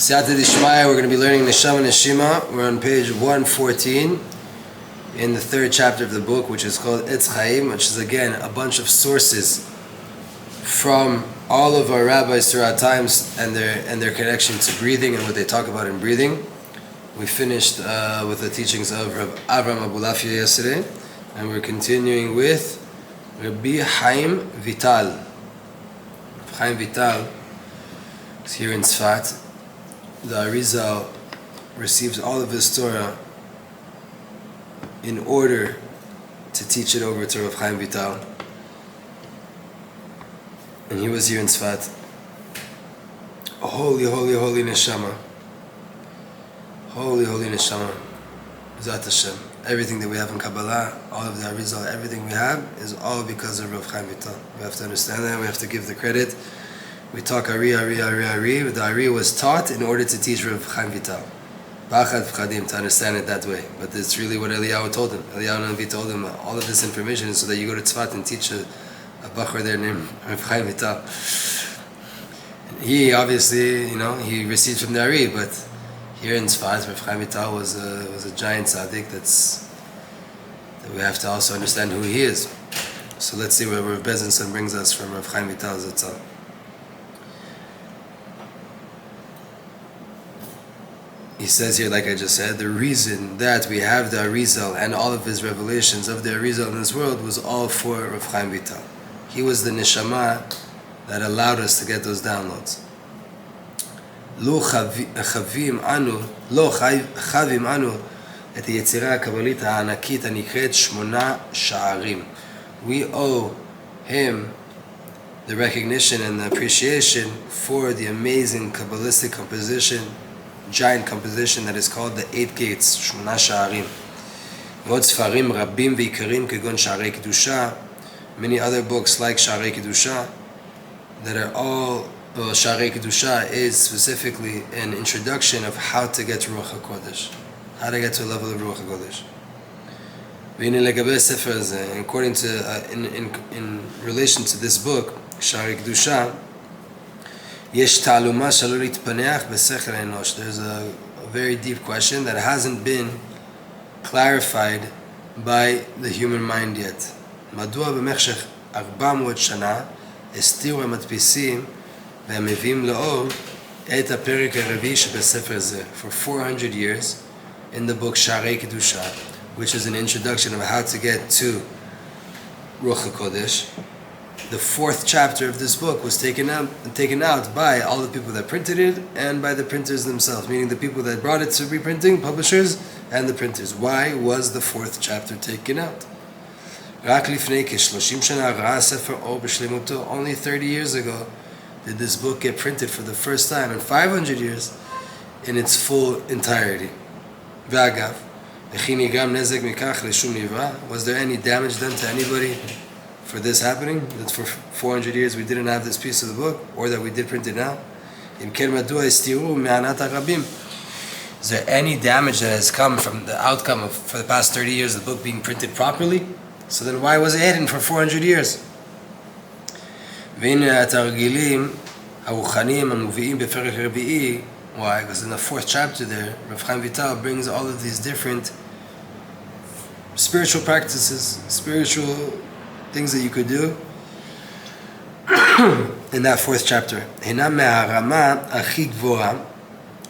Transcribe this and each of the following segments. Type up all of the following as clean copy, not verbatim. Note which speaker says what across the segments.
Speaker 1: Siyata Dishmaya, we're going to be learning Neshama Neshima. We're on page 114 in the third chapter of the book, which is called Haim, which is again a bunch of sources from all of our rabbis throughout times and their connection to breathing and what they talk about in breathing. We finished with the teachings of Rav Abuhatzeira yesterday, and we're continuing with Rabbi Haim Vital. Haim Vital is here in Tzfat. The Arizal receives all of his Torah in order to teach it over to Rav Haim Vital. And he was here in Tzfat. Holy, holy, holy Neshama. Holy, holy Neshama. Zat Hashem. Everything that we have in Kabbalah, all of the Arizal, everything we have is all because of Rav Haim Vital. We have to understand that. We have to give the credit. We talk Ari. The Ari was taught in order to teach Rav Haim Vital. Bachad V'chadim, to understand it that way. But it's really what Eliyahu told him. Eliyahu Navi told him all of this information is so that you go to Tzfat and teach a Bachar there named Rav Haim Vital. He obviously, he received from the Ari, but here in Tzfat, Rav Haim Vital was a giant tzaddik that we have to also understand who he is. So let's see where Rav Bezenson brings us from Rav Haim Vital Zatzal. He says here, like I just said, the reason that we have the Arizal and all of his revelations of the Arizal in this world was all for Rav Haim Vital. He was the Neshama that allowed us to get those downloads. Lo chavim anu et היצירה הקבלית הענקית הנקראת 8 שערים. We owe him the recognition and the appreciation for the amazing Kabbalistic composition, giant composition that is called the 8 gates, 8 שערים. ועוד ספרים רבים ויקרים כגון שערי קדושה, many other books like שערי קדושה that are all, שערי קדושה is specifically an introduction of how to get to Ruach HaKodesh, how to get to a level of Ruach HaKodesh. והנה לגבי הספר הזה, according to, in relation to this book, שערי קדושה, יש תעלומה שלא להתפנח בשכל האנוש. There's a very deep question that hasn't been clarified by the human mind yet. מדוע במשך 400 שנה הסתירו המדפיסים והמביאים לאור את הפרק הרביעי שבספר זה? For 400 years in the book שערי קדושה, which is an introduction of how to get to Ruach HaKodesh, the 4th chapter of this book was taken out by all the people that printed it and by the printers themselves, meaning the people that brought it to reprinting, publishers, and the printers. Why was the 4th chapter taken out? רק לפני כ-30 שנה ראה הספר אור בשלמותו. Only 30 years ago did this book get printed for the first time in 500 years in its full entirety. ואגב, וכי נגרם נזק מכך לשום נברא? Was there any damage done to anybody for this happening? That for 400 years we didn't have this piece of the book, or that we did print it now? אם כן מדוע הסתירו מענת הרבים? Is there any damage that has come from the outcome of, for the past 30 years, the book being printed properly? So then why was it hidden for 400 years? והנה התרגילים הרוחניים המובאים בפרק הרביעי. Why? Because in the 4th chapter there, Rav Haim Vital brings all of these different spiritual practices, spiritual things that you could do in that 4th chapter. הינם מהרמה הכי גבוהה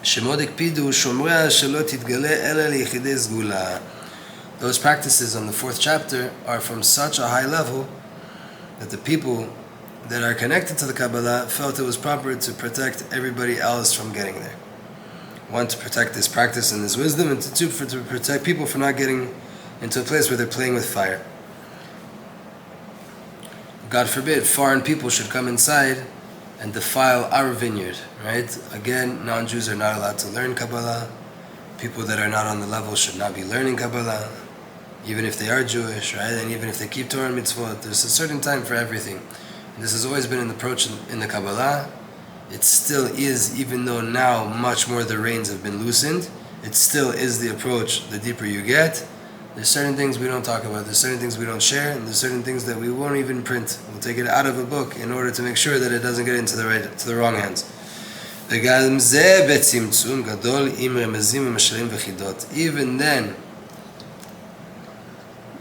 Speaker 1: שמאוד הקפידו שומריה שלא תתגלה אלא ליחידי סגולה. Those practices on the 4th chapter are from such a high level that the people that are connected to the Kabbalah felt it was proper to protect everybody else from getting there. One, to protect this practice and this wisdom, and two, to protect people from not getting into a place where they're playing with fire. God forbid, foreign people should come inside and defile our vineyard, right? Again, non-Jews are not allowed to learn Kabbalah. People that are not on the level should not be learning Kabbalah, even if they are Jewish, right? And even if they keep Torah and mitzvot, there's a certain time for everything. And this has always been an approach in the Kabbalah. It still is, even though now much more the reins have been loosened, it still is the approach the deeper you get. There's certain things we don't talk about, there's certain things we don't share, and there's certain things that we won't even print. We'll take it out of a book in order to make sure that it doesn't get into the wrong hands. וגם זה בצמצום גדול עם רמזים ומשלים וחידות. Even then,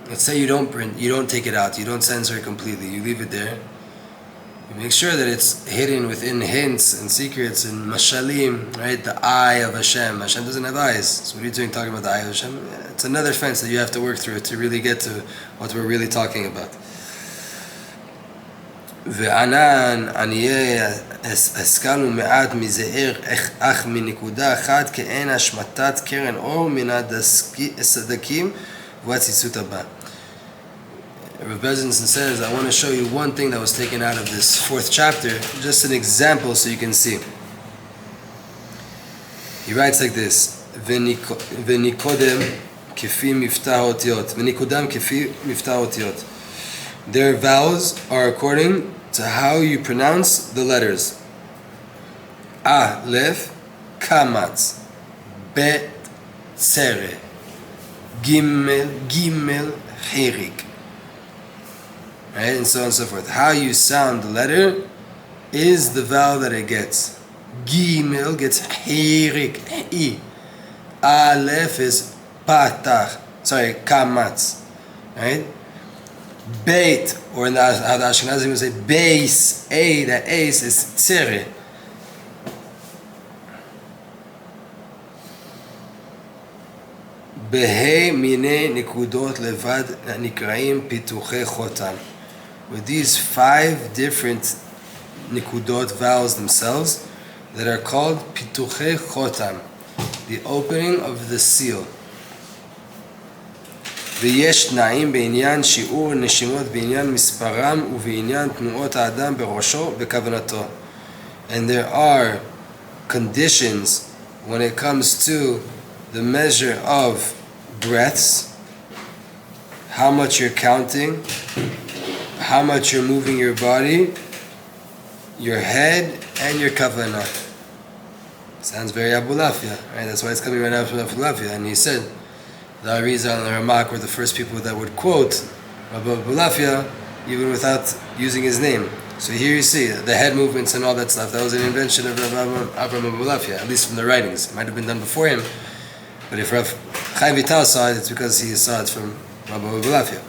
Speaker 1: let's say you don't take it out, you don't censor it completely, you leave it there. You make sure that it's hidden within hints and secrets and mashalim, right? The eye of Hashem. Hashem doesn't have eyes. So what are you doing talking about the eye of Hashem? It's another fence that you have to work through to really get to what we're really talking about. וענן עניי השכלנו מעט מזעיר אך מנקודה אחת כאין השמטת קרן אור מן הצדיקים והציצות הבא. Rav Bezinson says, I want to show you one thing that was taken out of this 4th chapter, just an example so you can see. He writes like this, וניקודם כפי מבטא האותיות, וניקודם כפי מבטא האותיות. Their vowels are according to how you pronounce the letters. Aleph, kamatz, bet, tzere, gimel, chirik. Right, and so on and so forth. How you sound the letter is the vowel that it gets. Gimel gets chirik, I. Aleph is patach, kamatz. Right? Beit, or in the, how the Ashkenazim would say base, A, that ace is tzere. Behei mine nikudot levad nikraim pituche chotam. With these 5 different nikudot vowels themselves that are called pituche chotam, the opening of the seal. ויש תנאים בעניין שיעור נשימות בעניין מספרם ובעניין תנועות האדם בראשו בכוונתו. And there are conditions when it comes to the measure of breaths, how much you're counting, how much you're moving your body, your head, and your kavanah. Sounds very Abulafia, right? That's why it's coming right after Abulafia. And he said, the Arizal and the Ramak were the first people that would quote Rabbi Abulafia even without using his name. So here you see the head movements and all that stuff. That was an invention of Rabbi Abulafia, at least from the writings. It might have been done before him, but if Rav Chaim Vital saw it, it's because he saw it from Rabbi Abulafia.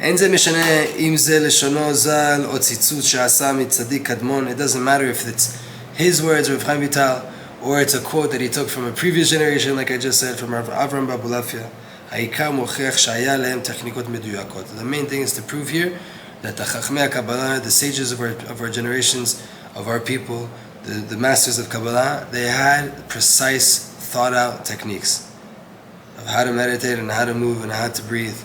Speaker 1: אין זה משנה אם זה לשונו ז"ל או ציטוט שעשה מצדיק קדמון. It doesn't matter if it's his words, Rav Chaim Vital, or it's a quote that he took from a previous generation, like I just said, from Rav Avram Abulafia. העיקר מוכיח שהיה להם טכניקות מדויקות. The main thing is to prove here that the Chachmei Kabbalah, the sages of our generations, of our people, the masters of Kabbalah, they had precise, thought-out techniques of how to meditate and how to move and how to breathe,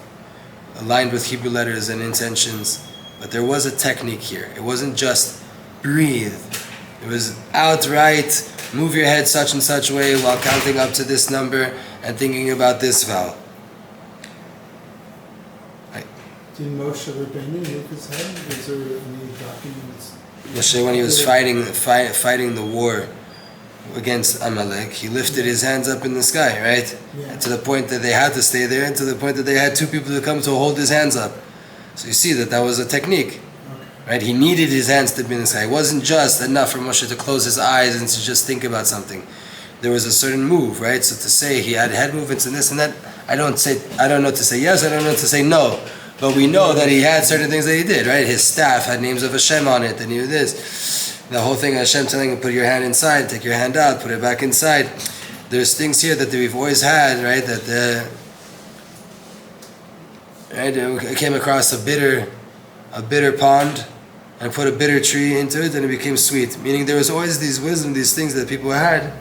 Speaker 1: aligned with Hebrew letters and intentions. But there was a technique here. It wasn't just breathe. It was outright move your head such and such way while counting up to this number and thinking about this vowel.
Speaker 2: Did Moshe Rabbeinu move his head? Was there any documents?
Speaker 1: Moshe, when he was fighting the war against Amalek, he lifted his hands up in the sky, right?
Speaker 2: Yeah.
Speaker 1: To the point that they had to stay there, and to the point that they had 2 people to come to hold his hands up. So you see that was a technique. Right? He needed his hands to be in the sky. It wasn't just enough for Moshe to close his eyes and to just think about something. There was a certain move, right? So to say he had head movements and this and that, I don't know to say yes, I don't know to say no. But we know that he had certain things that he did, right? His staff had names of Hashem on it, and he did this. The whole thing, Hashem telling him, put your hand inside, take your hand out, put it back inside. There's things here that we've always had, right? I came across a bitter pond, and put a bitter tree into it, and it became sweet. Meaning there was always these wisdom, these things that people had,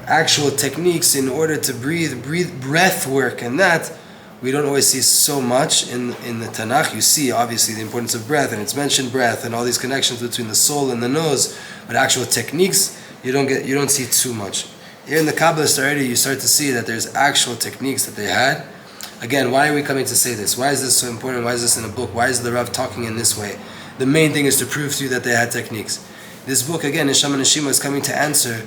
Speaker 1: actual techniques in order to breathe breath work, and that we don't always see so much in the Tanakh. You see obviously the importance of breath, and it's mentioned breath and all these connections between the soul and the nose, but actual techniques you don't see too much. Here in the Kabbalist already you start to see that there's actual techniques that they had. Again, why are we coming to say this? Why is this so important? Why is this in a book? Why is the Rav talking in this way? The main thing is to prove to you that they had techniques. This book, again, Neshama and Neshima, is coming to answer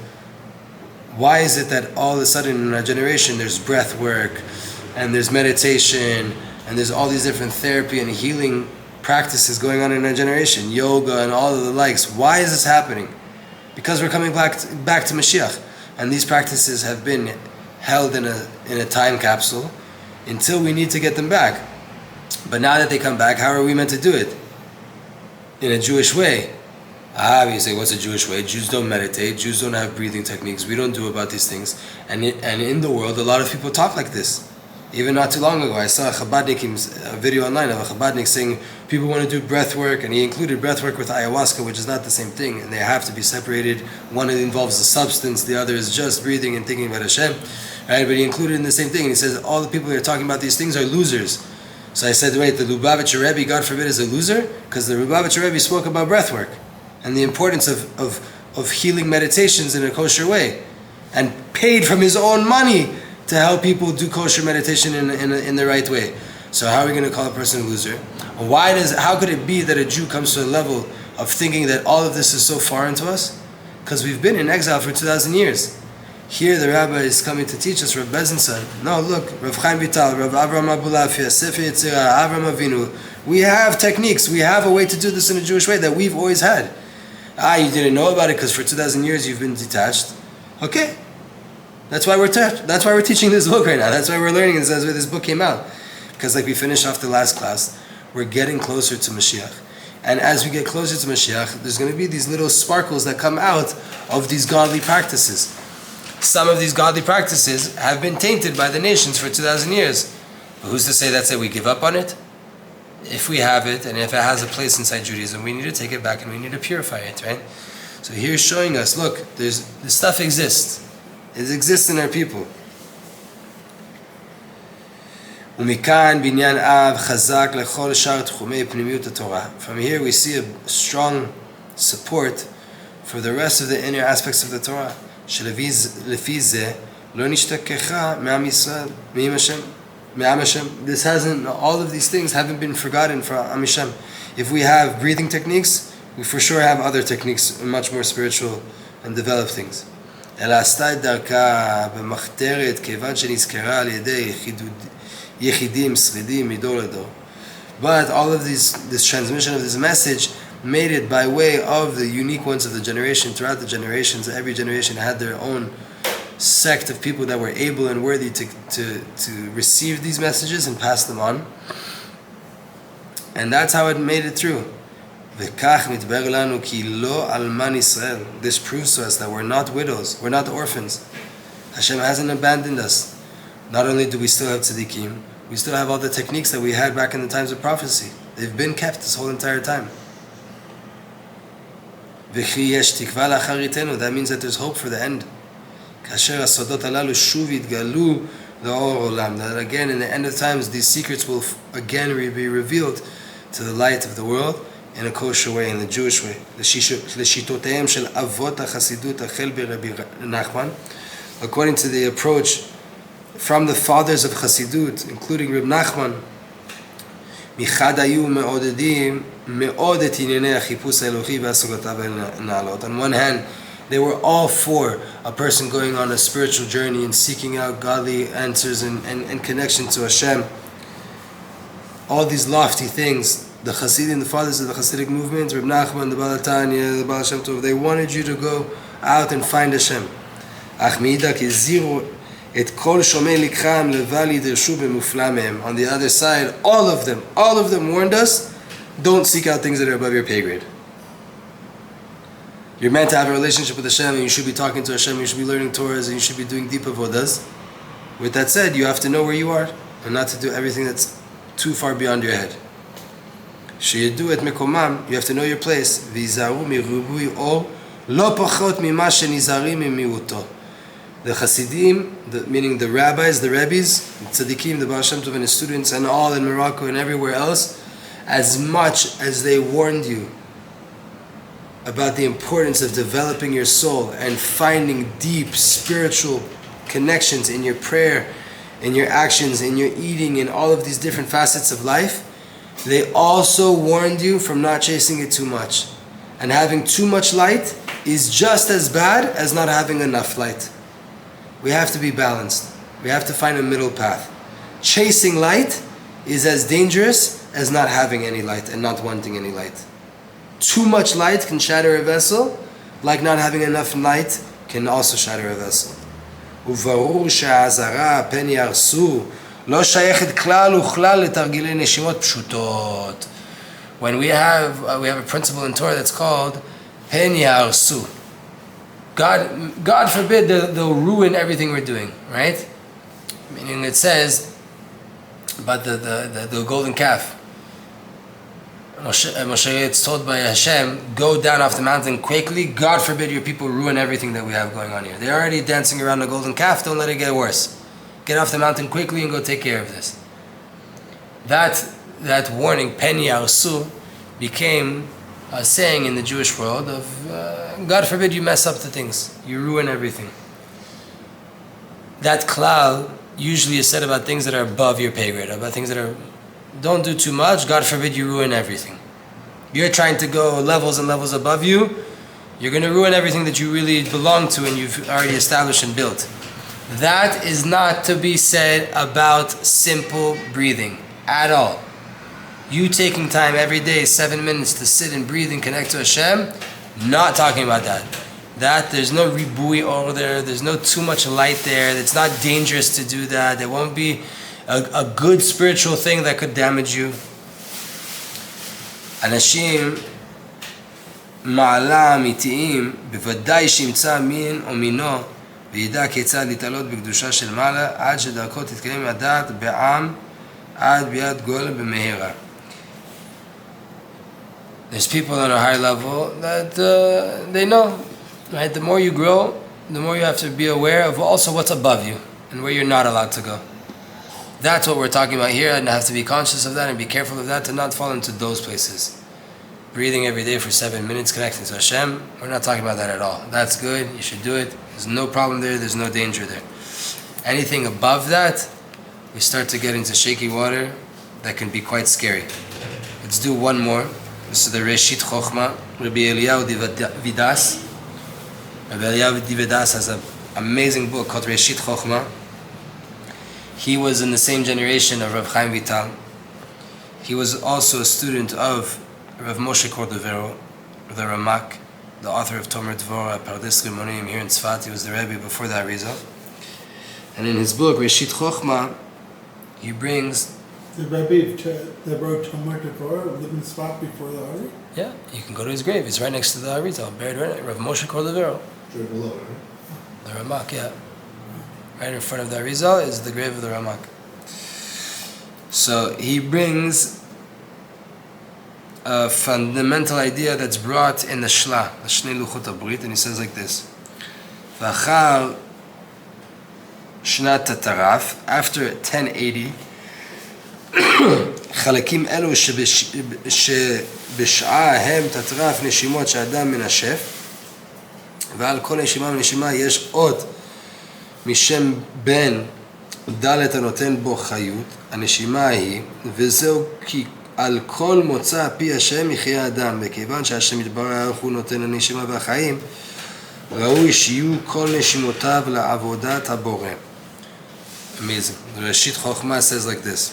Speaker 1: why is it that all of a sudden in our generation there's breath work and there's meditation and there's all these different therapy and healing practices going on in our generation, yoga and all of the likes. Why is this happening? Because we're coming back to Mashiach. And these practices have been held in a time capsule until we need to get them back. But now that they come back, how are we meant to do it? In a Jewish way. You say, what's a Jewish way? Jews don't meditate. Jews don't have breathing techniques. We don't do about these things. And in the world, a lot of people talk like this. Even not too long ago, I saw a video online of a Chabadnik saying people want to do breathwork, and he included breathwork with ayahuasca, which is not the same thing, and they have to be separated. One involves the substance, the other is just breathing and thinking about Hashem. Right? But he included in the same thing, and he says all the people that are talking about these things are losers. So I said, wait, the Lubavitcher Rebbe, God forbid, is a loser? Because the Lubavitcher Rebbe spoke about breathwork and the importance of healing meditations in a kosher way, and paid from his own money to help people do kosher meditation in the right way. So how are we going to call a person a loser? How could it be that a Jew comes to a level of thinking that all of this is so foreign to us? Because we've been in exile for 2,000 years. Here the Rabbi is coming to teach us, Rav Bezenson. No, look, Rav Chaim Vital, Rav Avraham Abulafia, Sefer Yetzirah, Avram Avinu. We have techniques. We have a way to do this in a Jewish way that we've always had. You didn't know about it because for 2,000 years you've been detached. Okay. That's why we're teaching this book right now. That's why we're learning this. That's why this book came out. Because like we finished off the last class, we're getting closer to Mashiach. And as we get closer to Mashiach, there's going to be these little sparkles that come out of these godly practices. Some of these godly practices have been tainted by the nations for 2,000 years. But who's to say that's it? We give up on it? If we have it, and if it has a place inside Judaism, we need to take it back and we need to purify it, right? So here's showing us, look, this stuff exists. It exists in our people. From here we see a strong support for the rest of the inner aspects of the Torah. All of these things haven't been forgotten for Am Hashem. If we have breathing techniques, we for sure have other techniques, much more spiritual and developed things. אלא עשתה את דרכה במחתרת כיוון שנזכרה על ידי יחידים שרידים מדור לדור. But all of this transmission of this message made it by way of the unique ones of the generation. Throughout the generations, every generation had their own sect of people that were able and worthy to receive these messages and pass them on. And that's how it made it through. This proves to us that we're not widows, we're not orphans. Hashem hasn't abandoned us. Not only do we still have Tzadikim, we still have all the techniques that we had back in the times of prophecy. They've been kept this whole entire time. That means that there's hope for the end. That again, in the end of times, these secrets will again be revealed to the light of the world in a kosher way, in the Jewish way. According to the approach from the fathers of Chassidut, including Reb Nachman, on one hand, they were all for a person going on a spiritual journey and seeking out godly answers and connection to Hashem. All these lofty things, the Chassidim, the fathers of the Chassidic movement, Reb Nachman, the Baal Tanya, the Baal Shem Tov, they wanted you to go out and find Hashem. On the other side, all of them warned us, don't seek out things that are above your pay grade. You're meant to have a relationship with Hashem, and you should be talking to Hashem, you should be learning Torahs, and you should be doing deep avodas. With that said, you have to know where you are, and not to do everything that's too far beyond your head. Sheyedu et mekomam, you have to know your place. V'izaru mirubui or lo pachot mima shenizarim mimiuto. The Chassidim, meaning the rabbis, the Rebbes, the Tzadikim, the Baal Shem Tov and his students, and all in Morocco and everywhere else, as much as they warned you about the importance of developing your soul and finding deep spiritual connections in your prayer, in your actions, in your eating, in all of these different facets of life, they also warned you from not chasing it too much. And having too much light is just as bad as not having enough light. We have to be balanced. We have to find a middle path. Chasing light is as dangerous as not having any light and not wanting any light. Too much light can shatter a vessel, like not having enough light, can also shatter a vessel. וברור שהאזהרה פן יהרסו לא שייכת כלל וכלל לתרגילי נשימות פשוטות. When we have a principle in Torah that's called פן יהרסו. God forbid they'll ruin everything we're doing, right? Meaning it says about the golden calf. Moshe is told by Hashem, go down off the mountain quickly. God forbid your people ruin everything that we have going on here. They're already dancing around the golden calf. Don't let it get worse. Get off the mountain quickly and go take care of this. That warning, pen yarsu, became a saying in the Jewish world of, God forbid you mess up the things. You ruin everything. That klal usually is said about things that are above your pay grade, about things that are, don't do too much, God forbid you ruin everything. You're trying to go levels and levels above you, you're going to ruin everything that you really belong to and you've already established and built. That is not to be said about simple breathing at all. You taking time every day, 7 minutes to sit and breathe and connect to Hashem, not talking about that. That there's no ribui over there, there's no too much light there, it's not dangerous to do that, there won't be a good spiritual thing that could damage you. אנשים מעלה אמיתיים בוודאי שימצא מין או מינו וידע כיצד להתעלות בקדושה של מעלה עד שדרכו תתקיים הדעת בעם עד ביד גול במהרה. There's people on a high level that they know, right? The more you grow, the more you have to be aware of also what's above you and where you're not allowed to go. That's what we're talking about here, and I have to be conscious of that and be careful of that to not fall into those places. Breathing every day for 7 minutes, connecting to Hashem, we're not talking about that at all. That's good, you should do it. There's no problem there, there's no danger there. Anything above that, we start to get into shaky water that can be quite scary. Let's do one more. This is the Reshit Chochma, Rabbi Eliyahu Vidas. Rabbi Eliyahu Vidas has an amazing book called Reshit Chochma. He was in the same generation of Rav Chaim Vital. He was also a student of Rav Moshe Cordovero, the Ramak, the author of Tomer Dvorah, Pardes Rimonim here in Tzfat. He was the Rabbi before the Arizal. And in his book, Reshit Chochma, he brings...
Speaker 2: The Rabbi that wrote Tomer Dvorah lived in Tzfat before the Ari?
Speaker 1: Yeah, you can go to his grave. It's right next to the Arizal, buried right Rav Moshe Cordovero.
Speaker 3: Right below, right?
Speaker 1: The Ramak, yeah. Right in front of the Arizal is the grave of the Ramak. So he brings a fundamental idea that's brought in the Shla, the Shnei Luchot HaBrit, and he says like this: V'achar Shnat Tataraf, after 1080, חלקים אלו שבשעה הם תטרף נשימות שאדם מנשף, ועל כל נשימה ונשימה יש עוד משם בן דלת הנותן בו חיות, הנשימה היא, וזהו כי על כל מוצא פי השם יחיה האדם, וכיוון שהשם יתברך הוא נותן הנשימה והחיים, ראוי שיהיו כל נשימותיו לעבודת הבורא. Amazing. The Reshit Chochma says like this: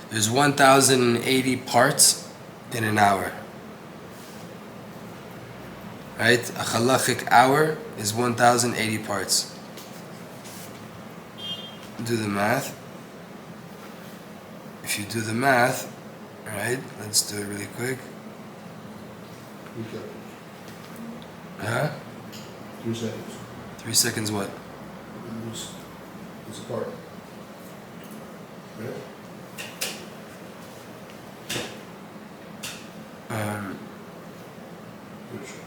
Speaker 1: there's 1,080 parts in an hour. Right? A halachic hour is 1,080 parts. Do the math. If you do the math, right? Let's do it really quick.
Speaker 3: 3 seconds.
Speaker 1: Huh?
Speaker 3: 3 seconds.
Speaker 1: 3 seconds what?
Speaker 3: It's apart. Right? Good shot.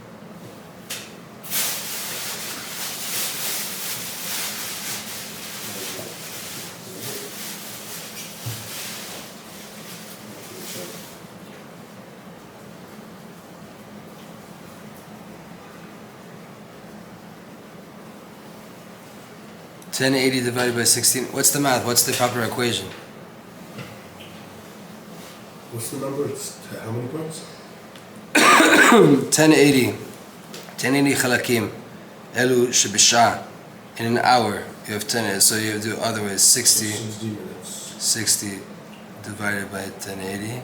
Speaker 1: $1080 divided by 16. What's the math? What's the proper equation?
Speaker 3: What's the number? It's how many parts?
Speaker 1: 1080 חלקים. אלו שבשעה. In an hour, you have 10, so you have to do otherwise 60
Speaker 3: minutes.
Speaker 1: 60 divided by 1080.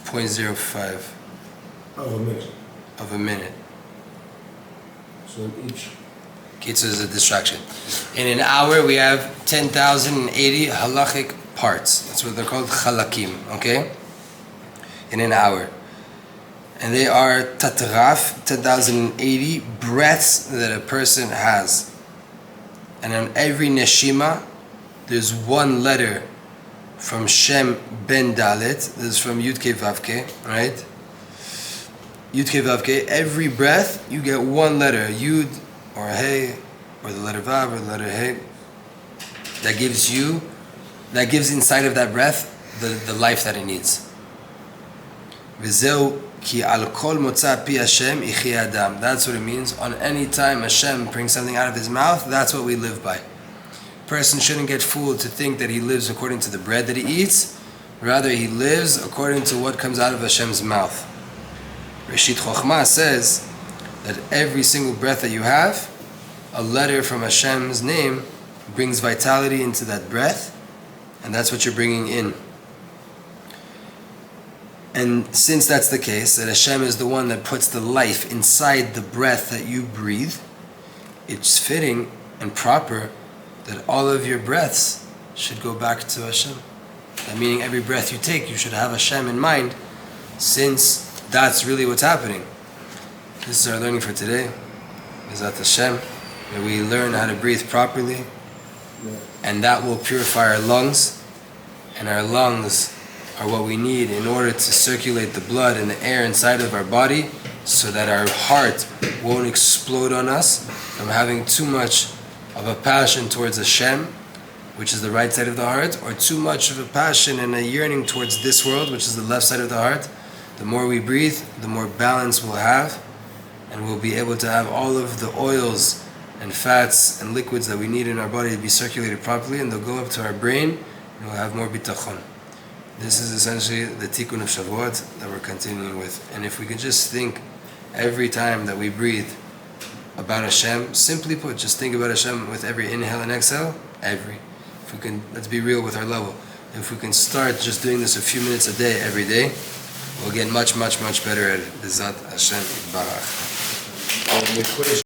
Speaker 1: 0.05
Speaker 3: Of a minute.
Speaker 1: of a minute.
Speaker 3: So in each.
Speaker 1: Kitzur is a distraction. In an hour, we have 10,080 halachic parts. That's what they're called, chalakim, okay? In an hour. And they are tatraf, 10,080 breaths that a person has. And on every Neshima, there's one letter from Shem Ben Dalet. This is from Yud Kei Vav Kei, right? Yud Kei Vav Kei. Every breath, you get one letter, Yud or Hey, or the letter Vav or the letter Hey. That gives inside of that breath the life that it needs. V'zeu ki al kol motza pi Hashem ichi adam. That's what it means. On any time Hashem brings something out of his mouth, that's what we live by. Person shouldn't get fooled to think that he lives according to the bread that he eats. Rather, he lives according to what comes out of Hashem's mouth. Reshit Chochmah says that every single breath that you have, a letter from Hashem's name brings vitality into that breath, and that's what you're bringing in. And since that's the case, that Hashem is the one that puts the life inside the breath that you breathe, it's fitting and proper that all of your breaths should go back to Hashem. That meaning every breath you take, you should have Hashem in mind, since that's really what's happening. This is our learning for today. Bezat Hashem. That we learn how to breathe properly, and that will purify our lungs, and our lungs are what we need in order to circulate the blood and the air inside of our body, so that our heart won't explode on us from having too much of a passion towards Hashem, which is the right side of the heart, or too much of a passion and a yearning towards this world, which is the left side of the heart. The more we breathe, the more balance we'll have, and we'll be able to have all of the oils and fats and liquids that we need in our body to be circulated properly, and they'll go up to our brain, and we'll have more bitachon. This is essentially the tikkun of Shavuot that we're continuing with. And if we could just think every time that we breathe about Hashem, simply put, just think about Hashem with every inhale and exhale, if we can, let's be real with our level. If we can start just doing this a few minutes a day, every day, we'll get much, much, much better at it. Bezat Hashem Yitbarach.